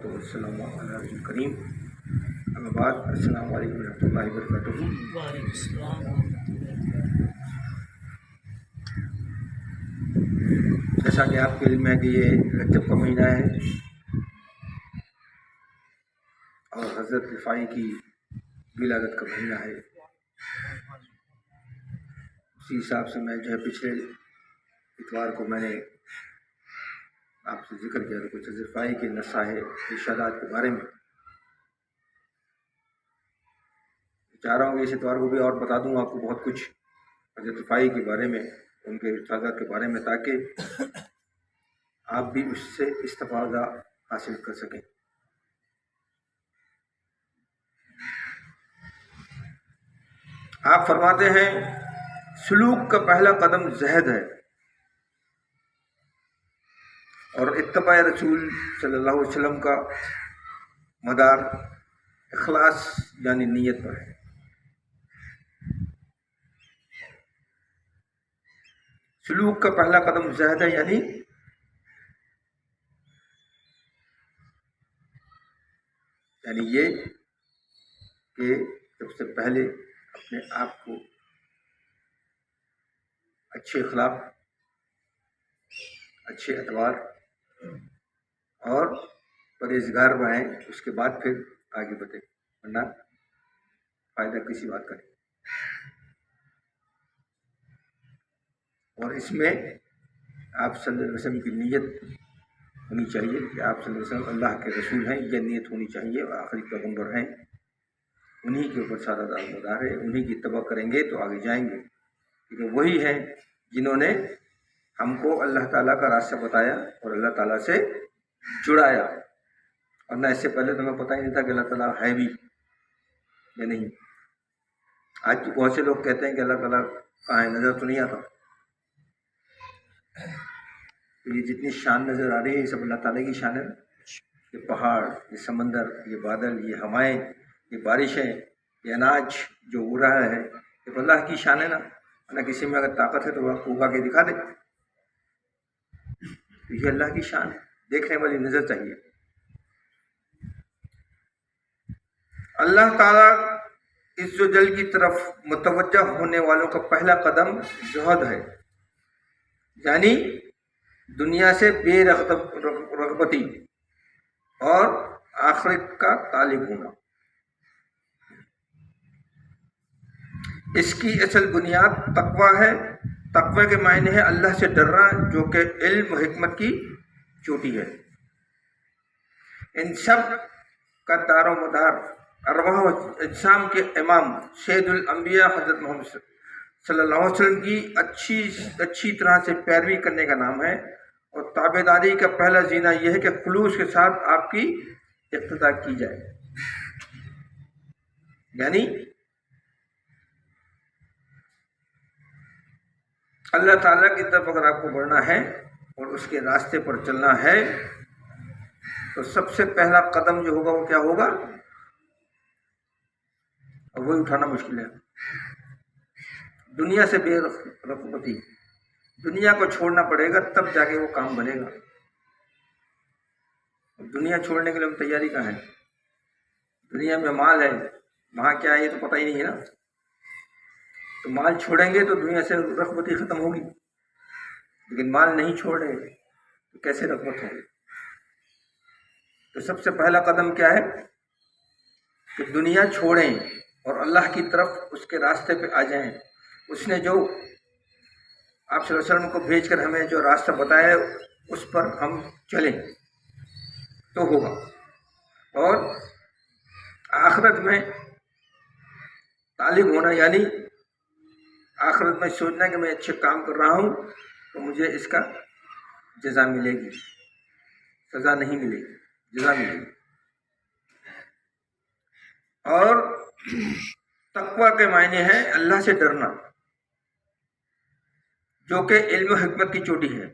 والصلاۃ والسلام علی رسول کریم اما بعد السلام علیکم ورحمۃ اللہ وبرکاتہ۔ وعلیکم السلام۔ جیسا کہ آپ کے علم ہے کہ یہ رجب کا مہینہ ہے اور حضرت رفاعی کی ولادت کا مہینہ ہے، اسی حساب سے میں جو ہے پچھلے اتوار کو میں نے آپ سے ذکر کیا تو کچھ حضرت رفاعی کے نصائح ارشادات کے بارے میں چاہ رہا ہوں کہ اس اتوار کو بھی اور بتا دوں آپ کو بہت کچھ حضرت رفاعی کے بارے میں، ان کے ارشادات کے بارے میں، تاکہ آپ بھی اس سے استفادہ حاصل کر سکیں۔ آپ فرماتے ہیں سلوک کا پہلا قدم زہد ہے اور اتباع رسول صلی اللہ علیہ وسلم کا مدار اخلاص یعنی نیت پر ہے۔ سلوک کا پہلا قدم زہد ہے یعنی یہ کہ سب سے پہلے اپنے آپ کو اچھے اخلاق، اچھے اطوار اور پرہیزگار بنائیں، اس کے بعد پھر آگے بڑھیں، ورنہ فائدہ کسی بات کا نہیں۔ اور اس میں آپ صلی اللہ علیہ وسلم کی نیت ہونی چاہیے کہ آپ صلی اللہ علیہ وسلم اللہ کے رسول ہیں، یہ نیت ہونی چاہیے، اور آخری پیغمبر ہیں، انہی کے اوپر سارا دار ہے، انہی کی اتباع کریں گے تو آگے جائیں گے، کیونکہ وہی ہیں جنہوں نے ہم کو اللہ تعالیٰ کا راستہ بتایا اور اللہ تعالیٰ سے جڑایا، ورنہ اس سے پہلے تو ہمیں پتہ ہی نہیں تھا کہ اللہ تعالیٰ ہے بھی یا نہیں۔ آج بہت سے لوگ کہتے ہیں کہ اللہ تعالیٰ کہاں ہے، نظر تو نہیں آتا۔ تو یہ جتنی شان نظر آ رہی ہے یہ سب اللہ تعالیٰ کی شان ہے، یہ پہاڑ، یہ سمندر، یہ بادل، یہ ہوائیں، یہ بارشیں، یہ اناج جو اگ رہا ہے، یہ اللہ کی شان ہے نا، ورنہ کسی میں اگر طاقت ہے تو وہ اگا کے دکھا دے۔ تو یہ اللہ کی شان ہے، دیکھنے والی نظر چاہیے۔ اللہ تعالیٰ عز و جل کی طرف متوجہ ہونے والوں کا پہلا قدم زہد ہے، یعنی دنیا سے بے رغبتی اور آخرت کا طالب ہونا۔ اس کی اصل بنیاد تقویٰ ہے۔ تقویٰ کے معنی ہے اللہ سے ڈرنا، جو کہ علم و حکمت کی چوٹی ہے۔ ان سب کا دار و مدار ارواح و اجسام کے امام سید الانبیاء حضرت محمد صلی اللہ علیہ وسلم کی اچھی طرح سے پیروی کرنے کا نام ہے، اور تابعداری کا پہلا زینہ یہ ہے کہ خلوص کے ساتھ آپ کی اقتداء کی جائے، یعنی اللہ تعالیٰ کی طرف اگر آپ کو بڑھنا ہے اور اس کے راستے پر چلنا ہے تو سب سے پہلا قدم جو ہوگا وہ کیا ہوگا، اور وہی اٹھانا مشکل ہے، دنیا سے بے رغبتی، دنیا کو چھوڑنا پڑے گا تب جا کے وہ کام بنے گا۔ دنیا چھوڑنے کے لیے ہم تیاری کہاں ہے؟ دنیا میں مال ہے، وہاں کیا ہے یہ تو پتہ ہی نہیں ہے نا، تو مال چھوڑیں گے تو دنیا سے رغبتی ختم ہوگی، لیکن مال نہیں چھوڑ رہے تو کیسے رغبت ہوگی؟ تو سب سے پہلا قدم کیا ہے کہ دنیا چھوڑیں اور اللہ کی طرف اس کے راستے پہ آ جائیں۔ اس نے جو آپ صلی اللہ علیہ وسلم کو بھیج کر ہمیں جو راستہ بتایا ہے اس پر ہم چلیں تو ہوگا، اور آخرت میں طالب ہونا یعنی آخرت میں سوچنا کہ میں اچھے کام کر رہا ہوں تو مجھے اس کا جزا ملے گی، سزا نہیں ملے گی، جزا ملے گی۔ اور تقویٰ کے معنی ہے اللہ سے ڈرنا، جو کہ علم و حکمت کی چوٹی ہے۔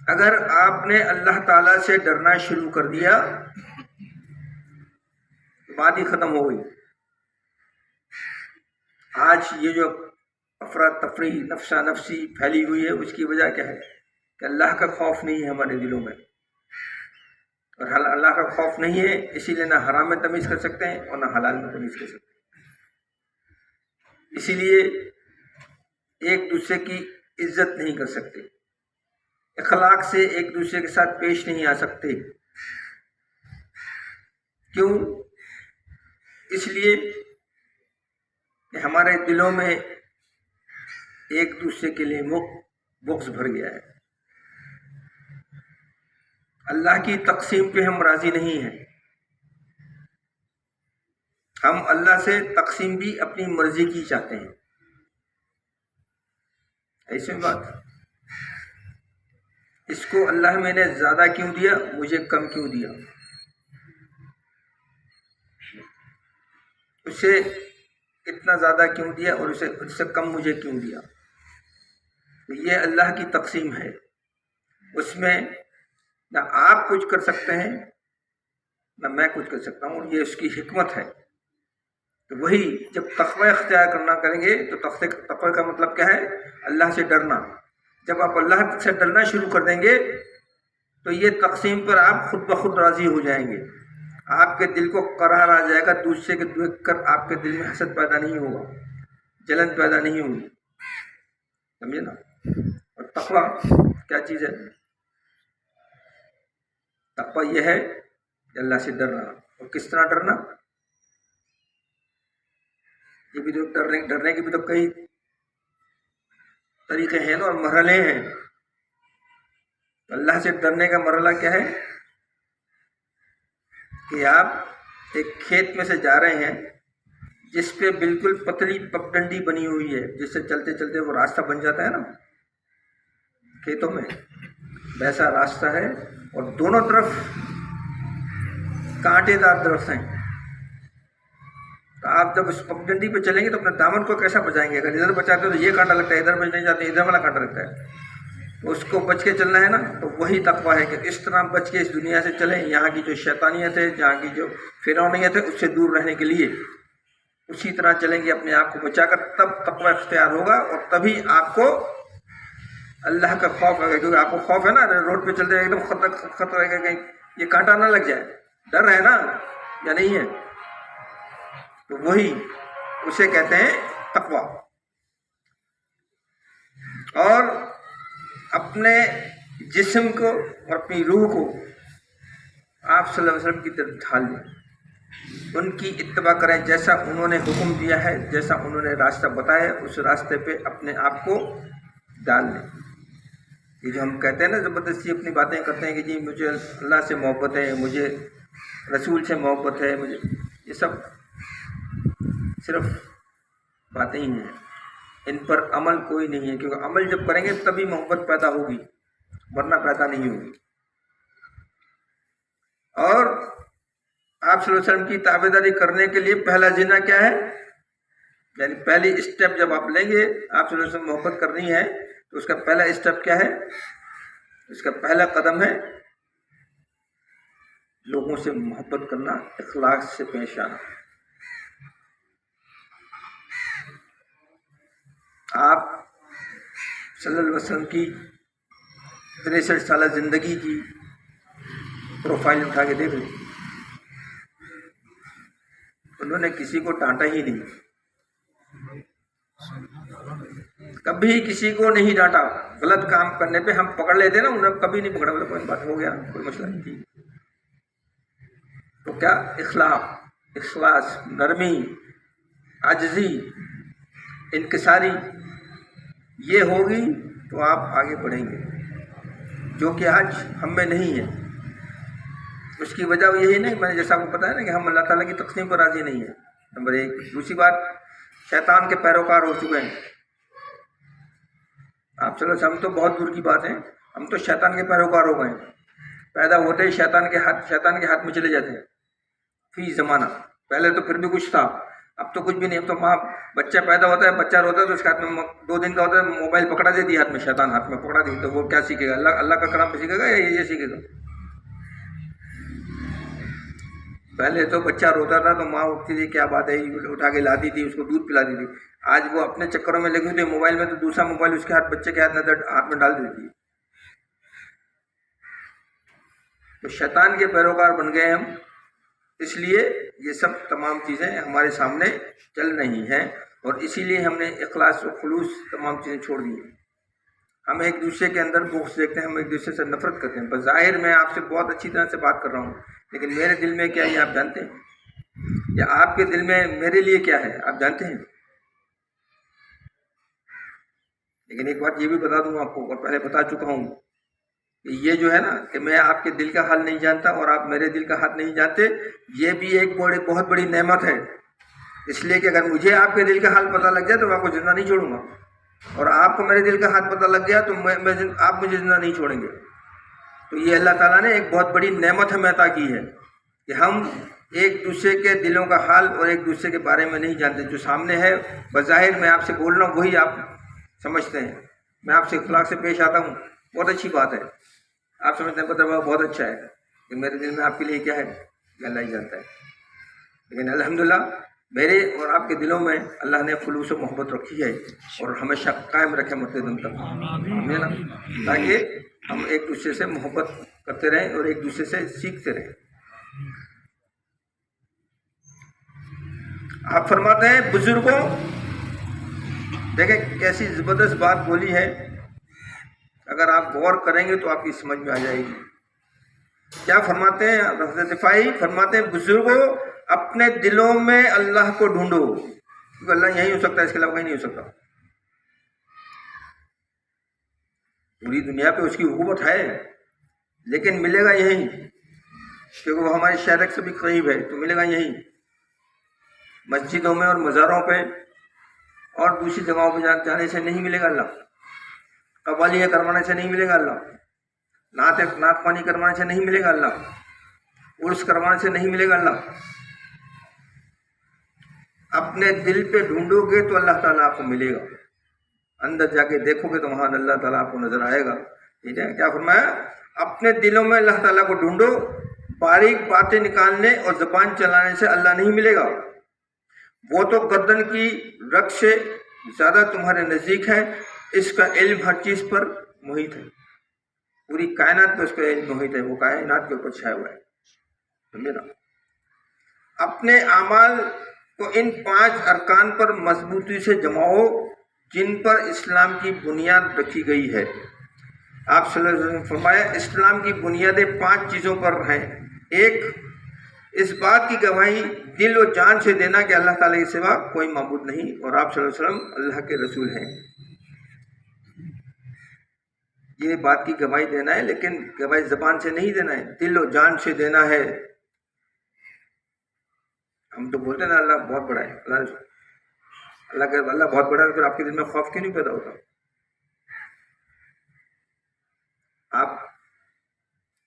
اگر آپ نے اللہ تعالیٰ سے ڈرنا شروع کر دیا تو بات ہی ختم ہو گئی۔ آج یہ جو افراتفری نفسا نفسی پھیلی ہوئی ہے اس کی وجہ کیا ہے کہ اللہ کا خوف نہیں ہے ہمارے دلوں میں، اور اللہ کا خوف نہیں ہے، اسی لیے نہ حرام میں تمیز کر سکتے ہیں اور نہ حلال میں تمیز کر سکتے ہیں، اسی لیے ایک دوسرے کی عزت نہیں کر سکتے، اخلاق سے ایک دوسرے کے ساتھ پیش نہیں آ سکتے۔ کیوں؟ اس لیے کہ ہمارے دلوں میں ایک دوسرے کے لیے بغض بھر گیا ہے، اللہ کی تقسیم پہ ہم راضی نہیں ہیں، ہم اللہ سے تقسیم بھی اپنی مرضی کی چاہتے ہیں۔ ایسے بات، اس کو اللہ میں نے زیادہ کیوں دیا، مجھے کم کیوں دیا، اسے اتنا زیادہ کیوں دیا اور اس سے کم مجھے کیوں دیا۔ یہ اللہ کی تقسیم ہے، اس میں نہ آپ کچھ کر سکتے ہیں نہ میں کچھ کر سکتا ہوں، یہ اس کی حکمت ہے۔ تو وہی جب تقوی اختیار کرنا کریں گے تو تقوی کا مطلب کیا ہے؟ اللہ سے ڈرنا۔ جب آپ اللہ سے ڈرنا شروع کر دیں گے تو یہ تقسیم پر آپ خود بخود راضی ہو جائیں گے، آپ کے دل کو قرار آ جائے گا، دوسرے کے دیکھ کر آپ کے دل میں حسد پیدا نہیں ہوگا، جلن پیدا نہیں ہوگی، سمجھے نا؟ اور تقوی کیا چیز ہے؟ تقوی یہ ہے کہ اللہ سے ڈرنا۔ اور کس طرح ڈرنا؟ یہ بھی تو ڈرنے کے بھی تو کئی طریقے ہیں نا اور مرحلے ہیں۔ اللہ سے ڈرنے کا مرحلہ کیا ہے کہ آپ ایک کھیت میں سے جا رہے ہیں جس پہ بالکل پتلی پگڈنڈی بنی ہوئی ہے، جس سے چلتے چلتے وہ راستہ بن جاتا ہے نا کھیتوں میں، ویسا راستہ ہے اور دونوں طرف کانٹے دار درخت ہیں۔ تو آپ جب اس پگڈنڈی پہ چلیں گے تو اپنے دامن کو کیسا بچائیں گے؟ اگر ادھر بچاتے ہو تو یہ کانٹا لگتا ہے، ادھر بچ نہیں جاتے ادھر والا کانٹا لگتا ہے، تو اس کو بچ کے چلنا ہے نا۔ تو وہی تقویٰ ہے کہ اس طرح بچ کے اس دنیا سے چلیں، یہاں کی جو شیطانیت ہے، جہاں کی جو فرعونیت ہے، اس سے دور رہنے کے لیے اسی طرح چلیں گے اپنے آپ کو بچا کر، تب تقویٰ اختیار ہوگا اور تبھی آپ کو اللہ کا خوف ہوگا۔ کیونکہ آپ کو خوف ہے نا، روڈ پہ چلتے ایک دم خطرہ ہے کہ کہیں یہ کانٹا نہ لگ جائے، ڈر ہے نا یا نہیں ہے؟ تو وہی اسے کہتے ہیں تقویٰ۔ اور اپنے جسم کو اور اپنی روح کو آپ صلی اللہ علیہ وسلم کی طرف ڈھال دیں، ان کی اتباع کریں، جیسا انہوں نے حکم دیا ہے، جیسا انہوں نے راستہ بتایا اس راستے پہ اپنے آپ کو ڈال دیں۔ یہ جو ہم کہتے ہیں نا زبردستی اپنی باتیں کرتے ہیں کہ جی مجھے اللہ سے محبت ہے، مجھے رسول سے محبت ہے، مجھے، یہ سب صرف باتیں ہی ہیں، ان پر عمل کوئی نہیں ہے، کیونکہ عمل جب کریں گے تبھی محبت پیدا ہوگی، ورنہ پیدا نہیں ہوگی۔ اور آپ صلی اللہ علیہ وسلم کی تابعداری کرنے کے لیے پہلا زینہ کیا ہے؟ یعنی پہلی اسٹیپ جب آپ لیں گے، آپ صلی اللہ علیہ وسلم محبت کرنی ہے تو اس کا پہلا اسٹیپ کیا ہے؟ اس کا پہلا قدم ہے لوگوں سے محبت کرنا، اخلاق سے پیش آنا۔ آپ صلی اللہ علیہ وسلم کی 63 سالہ زندگی کی پروفائل اٹھا کے دیکھ لیں، انہوں نے کسی کو ڈانٹا ہی نہیں، کبھی کسی کو نہیں ڈانٹا۔ غلط کام کرنے پہ ہم پکڑ لیتے نا، انہوں نے کبھی نہیں پکڑا، بولے کوئی بات ہو گیا، کوئی مسئلہ نہیں تھی۔ تو کیا اخلاق، اخلاص، نرمی، عاجزی، انکساری، یہ ہوگی تو آپ آگے بڑھیں گے، جو کہ آج ہم میں نہیں ہے۔ اس کی وجہ یہی نہیں، میں نے جیسا آپ کو بتایا نا کہ ہم اللہ تعالیٰ کی تقسیم پر راضی نہیں ہیں، نمبر ایک۔ دوسری بات، شیطان کے پیروکار ہو چکے ہیں۔ آپ صلی اللہ علیہ وسلم تو بہت دور کی بات ہے، ہم تو شیطان کے پیروکار ہو گئے ہیں، پیدا ہوتے ہی شیطان کے ہاتھ میں چلے جاتے ہیں فی زمانہ۔ پہلے تو پھر بھی کچھ تھا، اب تو کچھ بھی نہیں۔ اب تو ماں، بچہ پیدا ہوتا ہے، بچہ روتا ہے تو اس کے ہاتھ میں 2 دن کا ہوتا ہے، موبائل پکڑا دیتی ہے ہاتھ میں، شیطان ہاتھ میں پکڑا دی، تو وہ کیا سیکھے گا؟ اللہ کا کلام سیکھے گا یا یہ سیکھے گا؟ پہلے تو بچہ روتا تھا تو ماں اٹھتی تھی، کیا بات ہے، اٹھا کے لاتی تھی، اس کو دودھ پلاتی تھی۔ آج وہ اپنے چکروں میں لگی ہوئی تھی موبائل میں، تو دوسرا موبائل اس کے بچے کے ہاتھ میں ڈال دیتی ہے۔ تو شیطان کے پیروکار بن گئے ہم، اس لیے یہ سب تمام چیزیں ہمارے سامنے چل رہی ہیں، اور اسی لیے ہم نے اخلاص و خلوص تمام چیزیں چھوڑ دی ہیں۔ ہم ایک دوسرے کے اندر بغض دیکھتے ہیں، ہم ایک دوسرے سے نفرت کرتے ہیں۔ بظاہر میں آپ سے بہت اچھی طرح سے بات کر رہا ہوں، لیکن میرے دل میں کیا ہے یہ آپ جانتے ہیں؟ یا آپ کے دل میں میرے لیے کیا ہے آپ جانتے ہیں؟ لیکن ایک بات یہ بھی بتا دوں آپ کو، اور پہلے بتا چکا ہوں، کہ یہ جو ہے نا کہ میں آپ کے دل کا حال نہیں جانتا اور آپ میرے دل کا حال نہیں جانتے، یہ بھی ایک بہت بڑی نعمت ہے۔ اس لیے کہ اگر مجھے آپ کے دل کا حال پتہ لگ جائے تو میں آپ کو زندہ نہیں چھوڑوں گا، اور آپ کو میرے دل کا حال پتہ لگ گیا تو آپ مجھے زندہ نہیں چھوڑیں گے۔ تو یہ اللہ تعالیٰ نے ایک بہت بڑی نعمت ہمیں عطا کی ہے کہ ہم ایک دوسرے کے دلوں کا حال اور ایک دوسرے کے بارے میں نہیں جانتے۔ جو سامنے ہے بظاہر میں آپ سے بول رہا ہوں وہی آپ سمجھتے ہیں، میں آپ سے اخلاق سے پیش آتا ہوں، بہت اچھی بات ہے، آپ سمجھتے ہیں پتہ بہت اچھا ہے کہ میرے دل میں آپ کے لیے کیا ہے یہ اللہ ہی جانتا ہے۔ لیکن الحمدللہ میرے اور آپ کے دلوں میں اللہ نے خلوص و محبت رکھی ہے، اور ہمیشہ قائم رکھے مرتے دم تک، آمین، تاکہ ہم ایک دوسرے سے محبت کرتے رہیں اور ایک دوسرے سے سیکھتے رہیں۔ آپ فرماتے ہیں بزرگوں، دیکھیں کیسی زبردست بات بولی ہے، اگر آپ غور کریں گے تو آپ کی سمجھ میں آ جائے گی۔ کیا فرماتے ہیں حضرت رفاعی؟ فرماتے ہیں بزرگوں اپنے دلوں میں اللہ کو ڈھونڈو، کیونکہ اللہ یہی ہو سکتا ہے، اس کے علاوہ کہیں نہیں ہو سکتا۔ پوری دنیا پہ اس کی حکومت ہے لیکن ملے گا یہیں، کیونکہ وہ ہمارے شہر سے بھی قریب ہے، تو ملے گا یہیں، مسجدوں میں اور مزاروں پہ اور دوسری جگہوں پہ جانے سے نہیں ملے گا اللہ، قوالیاں کروانے سے نہیں ملے گا اللہ، نعت خوانی کروانے سے نہیں ملے گا اللہ، عرس کروانے سے نہیں ملے گا اللہ۔ اپنے دل پہ ڈھونڈو گے تو اللہ تعالیٰ آپ کو ملے گا، اندر جا کے دیکھو گے تو وہاں اللہ تعالیٰ آپ کو نظر آئے گا۔ ٹھیک ہے، کیا فرمایا؟ اپنے دلوں میں اللہ تعالیٰ کو ڈھونڈو، باریک باتیں نکالنے اور زبان چلانے سے اللہ نہیں ملے گا، وہ تو گردن کی رگ سے زیادہ تمہارے نزدیک ہے، اس کا علم ہر چیز پر محیط ہے، پوری کائنات پہ اس کا علم محیط ہے، وہ کائنات کے اوپر چھایا ہوا ہے، سمجھے نا؟ اپنے اعمال کو ان 5 ارکان پر مضبوطی سے جماؤ جن پر اسلام کی بنیاد رکھی گئی ہے۔ آپ صلی اللہ علیہ وسلم نے فرمایا اسلام کی بنیادیں 5 چیزوں پر ہیں۔ ایک، اس بات کی گواہی دل و جان سے دینا کہ اللہ تعالیٰ کے سوا کوئی معبود نہیں اور آپ صلی اللہ علیہ وسلم اللہ کے رسول ہیں۔ یہ بات کی گواہی دینا ہے، لیکن گواہی زبان سے نہیں دینا ہے، دل و جان سے دینا ہے۔ ہم تو بولتے ہیں نا اللہ بہت بڑا ہے، اللہ بہت بڑا ہے، پھر آپ کے دل میں خوف کیوں نہیں پیدا ہوتا؟ آپ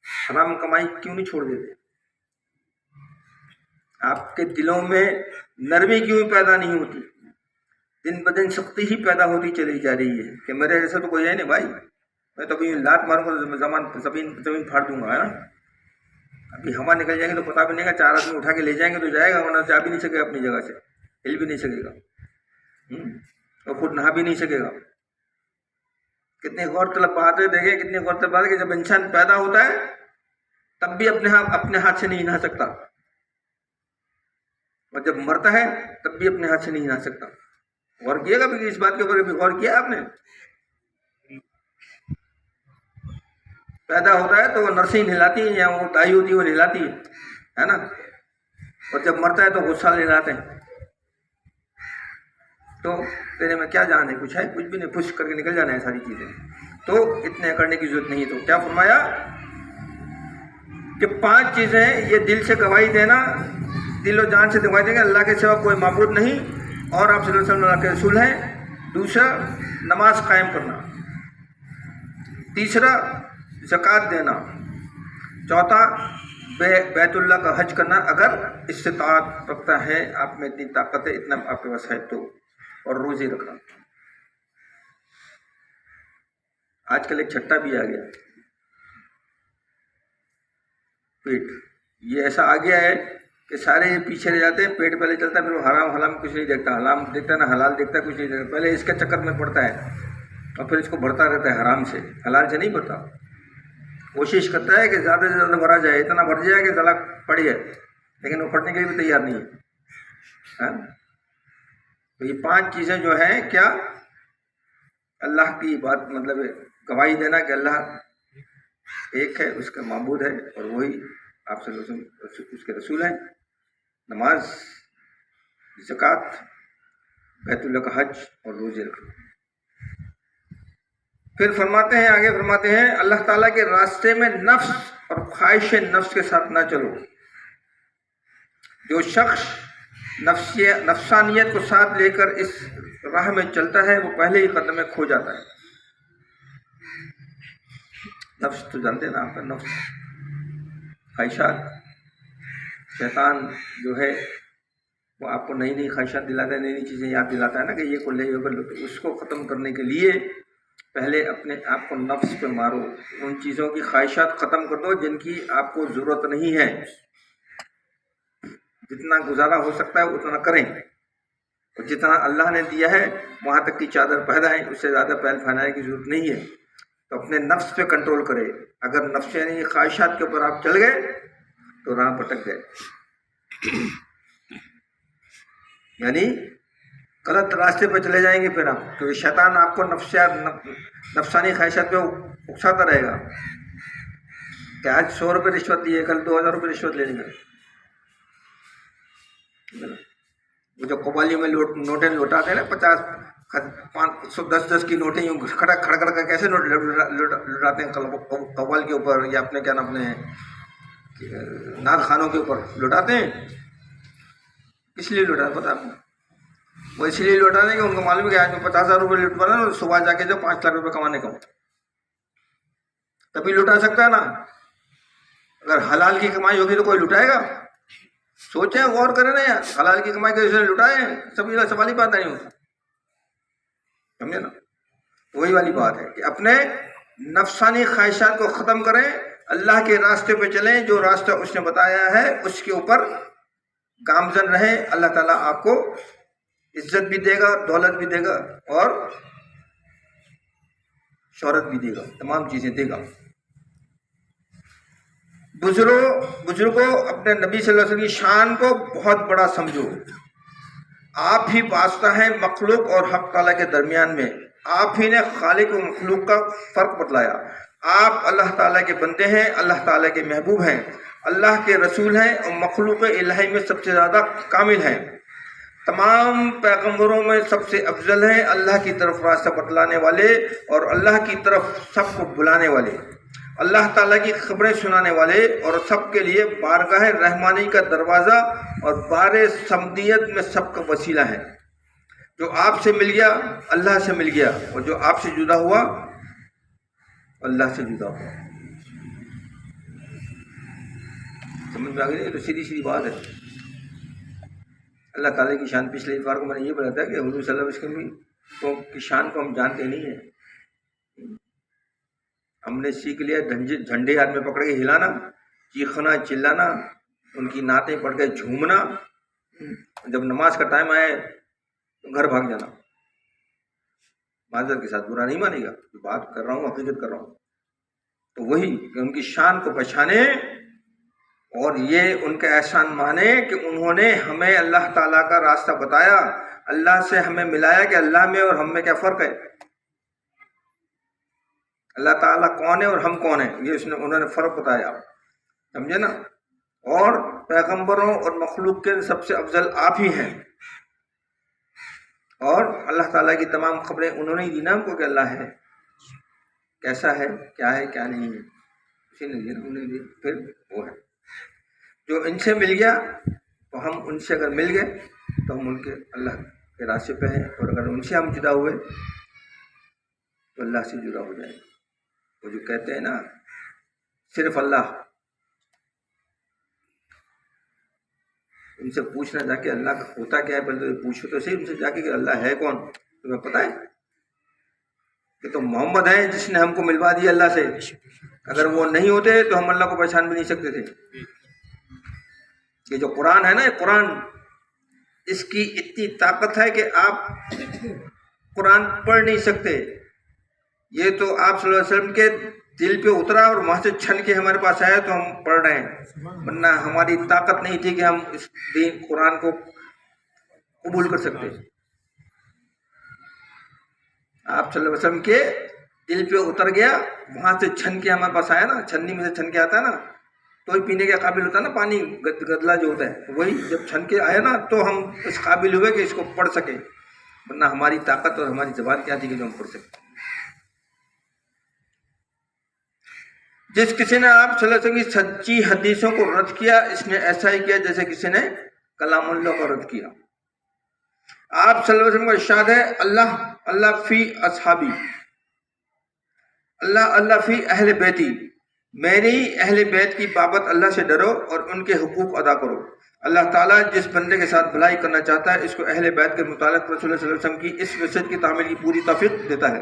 حرام کمائی کیوں نہیں چھوڑ دیتے؟ آپ کے دلوں میں نرمی کیوں پیدا نہیں ہوتی؟ دن بدن سختی ہی پیدا ہوتی چلی جا رہی ہے کہ میرے جیسا تو کوئی ہے نہیں بھائی، میں تو ابھی لات ماروں گا زمین پھاڑ دوں گا، ہے نا؟ ابھی ہوا نکل جائیں گے تو پتہ بھی نہیں گا، 4 آدمی اٹھا کے لے جائیں گے تو جائے گا، ورنہ جا بھی نہیں سکے گا اپنی جگہ سے، ہل بھی نہیں سکے گا، اور خود نہا بھی نہیں سکے گا۔ کتنے غور طلب بات ہے، دیکھیں کتنی غور طلب بات ہے کہ جب انسان پیدا ہوتا ہے تب بھی اپنے ہاتھ سے نہیں نہا سکتا، اور جب مرتا ہے تب بھی اپنے ہاتھ سے نہیں نہا سکتا۔ غور کیے گا بھی اس بات کے اوپر، بھی غور کیا آپ نے؟ پیدا ہوتا ہے تو وہ نرسیں نہلاتی ہیں یا وہ دائی ہوتی ہے وہ نہلاتی ہے نا، اور جب مرتا ہے تو غصہ نہلاتے ہیں۔ تو تیرے میں کیا جان ہے؟ کچھ ہے؟ کچھ بھی نہیں، پش کر کے نکل جانا ہے ساری چیزیں، تو اتنے کرنے کی ضرورت نہیں ہے۔ تو کیا فرمایا کہ 5 چیزیں ہیں، یہ دل سے گواہی دینا، دل و جان سے گواہی دینا اللہ کے سوا کوئی معبود نہیں اور آپ صلی اللہ علیہ وسلم اللہ کے رسول ہیں۔ دوسرا، نماز قائم کرنا۔ تیسرا، زکوٰۃ دینا۔ چوتھا، بیت اللہ کا حج کرنا اگر استطاعت رکھتا ہے، آپ میں اتنی طاقت ہے، اتنا آپ کے پاس ہے تو، اور روزے رکھنا۔ آج کل ایک چھٹا بھی آ گیا، پیٹ، یہ ایسا آ گیا ہے کہ سارے پیچھے رہ جاتے ہیں، پیٹ پہلے چلتا ہے، پھر وہ حرام کچھ نہیں دیکھتا، حرام دیکھتا نہ حلال دیکھتا، کچھ نہیں دیکھتا، پہلے اس کے چکر میں پڑتا ہے اور پھر اس کو بڑھتا رہتا ہے حرام سے، حلال سے نہیں بڑھتا۔ کوشش کرتا ہے کہ زیادہ سے زیادہ بھرا جائے، اتنا بھر جائے کہ گلا پڑ جائے، لیکن وہ پھٹنے کے لیے بھی تیار نہیں ہے۔ تو یہ 5 چیزیں جو ہیں کیا؟ اللہ کی بات مطلب گواہی دینا کہ اللہ ایک ہے، اس کا معبود ہے، اور وہی آپ صلی اللہ علیہ وسلم اس کے رسول ہیں۔ نماز، زکوٰۃ، بیت اللہ کا حج اور روزے رکھنا۔ پھر فرماتے ہیں، آگے فرماتے ہیں، اللہ تعالیٰ کے راستے میں نفس اور خواہش نفس کے ساتھ نہ چلو۔ جو شخص نفسانیت کو ساتھ لے کر اس راہ میں چلتا ہے وہ پہلے ہی قدم میں کھو جاتا ہے۔ نفس تو جانتے ہیں نا آپ کا، نفس خواہشات، شیطان جو ہے وہ آپ کو نئی نئی خواہشات دلاتا ہے، نئی نئی چیزیں یاد دلاتا ہے نا کہ یہ کر لے، یہ کر لو۔ تو اس کو ختم کرنے کے لیے پہلے اپنے آپ کو نفس پہ مارو، ان چیزوں کی خواہشات ختم کر دو جن کی آپ کو ضرورت نہیں ہے۔ جتنا گزارا ہو سکتا ہے اتنا کریں، اور جتنا اللہ نے دیا ہے وہاں تک کی چادر پھیلائیں، اس سے زیادہ پھیل پھیلانے کی ضرورت نہیں ہے۔ تو اپنے نفس پہ کنٹرول کرے۔ اگر نفس یعنی خواہشات کے اوپر آپ چل گئے تو راہ پٹک گئے، یعنی غلط راستے پہ چلے جائیں گے پھر آپ، کیونکہ شیطان آپ کو نفسانی خواہشات پہ اکساتا رہے گا کہ آج 100 روپے رشوت دیے، کل 2000 روپے رشوت لے لیں گے۔ وہ جو قوالی میں نوٹیں لوٹاتے ہیں نا، 50 510 کی نوٹیں یوں کھڑک کھڑ کر کیسے نوٹ لوٹاتے ہیں قوال کے اوپر، یا اپنے کیا نام اپنے ناد خانوں کے اوپر لوٹاتے ہیں۔ اس لیے لوٹاتے پتا آپ کو، وہ اس لیے لوٹاتے ہیں کہ ان کو معلوم ہے کہ آج میں 50,000 روپے لوٹ پڑا نا، صبح جا کے جو 5 لاکھ روپے کمانے کا تبھی لوٹا سکتا ہے نا۔ اگر حلال کی کمائی ہوگی تو کوئی لٹائے گا؟ سوچیں، غور کریں نا یار، حلال کی کمائی کیسے لٹائے؟ سوال ہی بات نہیں ہوتا، سمجھے نا؟ وہی والی بات ہے کہ اپنے نفسانی خواہشات کو ختم کریں، اللہ کے راستے پہ چلیں، جو راستہ اس نے بتایا ہے اس کے اوپر گامزن رہیں۔ اللہ تعالیٰ آپ کو عزت بھی دے گا، دولت بھی دے گا، اور شہرت بھی دے گا، تمام چیزیں دے گا۔ بزرگوں اپنے نبی صلی اللہ علیہ وسلم کی شان کو بہت بڑا سمجھو۔ آپ ہی واسطہ ہیں مخلوق اور حق تعالیٰ کے درمیان میں، آپ ہی نے خالق و مخلوق کا فرق بتلایا۔ آپ اللہ تعالیٰ کے بندے ہیں، اللہ تعالیٰ کے محبوب ہیں، اللہ کے رسول ہیں، اور مخلوق الہی میں سب سے زیادہ کامل ہیں۔ تمام پیغمبروں میں سب سے افضل ہیں، اللہ کی طرف راستہ بتلانے والے اور اللہ کی طرف سب کو بلانے والے، اللہ تعالیٰ کی خبریں سنانے والے، اور سب کے لیے بارگاہ رحمانی کا دروازہ اور بار صمدیت میں سب کا وسیلہ ہے۔ جو آپ سے مل گیا اللہ سے مل گیا، اور جو آپ سے جدا ہوا اللہ سے جدا ہوا۔ سمجھ میں آ گئی؟ تو سیدھی سیدھی بات ہے۔ اللہ تعالیٰ کی شان، پچھلے اتوار کو میں نے یہ بتایا تھا کہ حضور صلی اللہ علیہ وسلم کی شان کو ہم جانتے نہیں ہیں۔ ہم نے سیکھ لیا جھنڈے ہاتھ میں پکڑ کے ہلانا، چیخنا، چلانا، ان کی نعتیں پڑھ کے جھومنا، جب نماز کا ٹائم آئے تو گھر بھاگ جانا۔ معذرت کے ساتھ برا نہیں مانے گا، جو بات کر رہا ہوں حقیقت کر رہا ہوں۔ تو وہی کہ ان کی شان کو پہچانے اور یہ ان کا احسان مانے کہ انہوں نے ہمیں اللہ تعالیٰ کا راستہ بتایا، اللہ سے ہمیں ملایا کہ اللہ میں اور ہم میں کیا فرق ہے، اللہ تعالیٰ کون ہے اور ہم کون ہیں، یہ انہوں نے فرق بتایا، سمجھے نا؟ اور پیغمبروں اور مخلوق کے سب سے افضل آپ ہی ہیں، اور اللہ تعالیٰ کی تمام خبریں انہوں نے ہی دی نا ہم کو کہ اللہ ہے، کیسا ہے، کیا نہیں ہے، اسی نے دی، انہوں نے دی، پھر وہ ہے۔ جو ان سے مل گیا تو ہم ان سے اگر مل گئے تو ہم ان کے اللہ کے راستے پہ ہیں، اور اگر ان سے ہم جدا ہوئے تو اللہ سے جدا ہو جائیں گے۔ وہ جو کہتے ہیں نا صرف اللہ، ان سے پوچھنا جا کے اللہ کا ہوتا کیا ہے، پہلے تو پوچھو تو صحیح ان سے جا کے کہ اللہ ہے کون، تمہیں پتہ ہے کہ تو محمد ہے جس نے ہم کو ملوا دیا اللہ سے، اگر وہ نہیں ہوتے تو ہم اللہ کو پہچان بھی نہیں سکتے تھے۔ یہ جو قرآن ہے نا، یہ قرآن، اس کی اتنی طاقت ہے کہ آپ قرآن پڑھ نہیں سکتے۔ یہ تو آپ صلی اللہ علیہ وسلم کے دل پہ اترا اور وہاں سے چھن کے ہمارے پاس آیا تو ہم پڑھ رہے ہیں، ورنہ ہماری طاقت نہیں تھی کہ ہم اس دین قرآن کو قبول کر سکتے۔ آپ صلی اللہ علیہ وسلم کے دل پہ اتر گیا، وہاں سے چھن کے ہمارے پاس آیا نا، چھنی میں سے چھن کے آتا ہے نا، تو ہی پینے کے قابل ہوتا ہے نا پانی، گدلا جو ہوتا ہے، وہی جب چھن کے آیا نا تو ہم اس قابل ہوئے کہ اس کو پڑھ سکے، ورنہ ہماری طاقت اور ہماری زبان کیا تھی کہ جو ہم پڑھ سکتے۔ جس کسی نے آپ صلی اللہ علیہ وسلم کی سچی حدیثوں کو رد کیا، اس نے ایسا ہی کیا جیسے کسی نے کلام اللہ کو رد کیا۔ آپ صلی اللہ علیہ وسلم کا ارشاد ہے، اللہ اللہ فی اصحابی، اللہ فی اہل بیتی، میری اہل بیت کی بابت اللہ سے ڈرو اور ان کے حقوق ادا کرو۔ اللہ تعالیٰ جس بندے کے ساتھ بھلائی کرنا چاہتا ہے اس کو اہل بیت کے متعلق رسول اللہ صلی اللہ علیہ وسلم کی اس وصیت کی تعمیل کی پوری توفیق دیتا ہے۔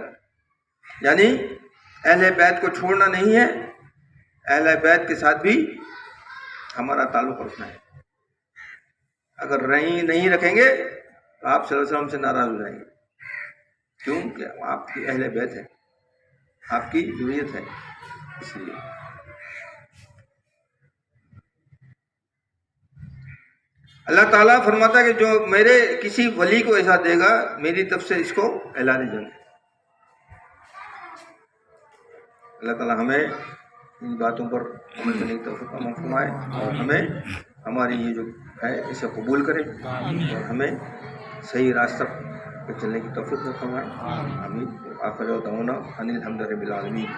یعنی اہل بیت کو چھوڑنا نہیں ہے، اہل بیت کے ساتھ بھی ہمارا تعلق رکھنا ہے۔ اگر نہیں رکھیں گے تو آپ صلی اللہ علیہ وسلم سے ناراض ہو جائیں گے، کیونکہ آپ کی اہل بیت ہے، آپ کی ذریت ہے، اس لیے اللہ تعالیٰ فرماتا ہے کہ جو میرے کسی ولی کو ایسا دے گا میری طرف سے اس کو اعلان جنگ۔ اللہ تعالیٰ ہمیں ان باتوں پر عمل کرنے کی توفیق عطا فرمائے اور ہمیں ہماری یہ جو ہے اسے قبول کرے اور ہمیں صحیح راستہ پہ چلنے کی توفیق عطا فرمائے۔ آمین۔ آخر دعوانا ان الحمد للہ رب العالمین۔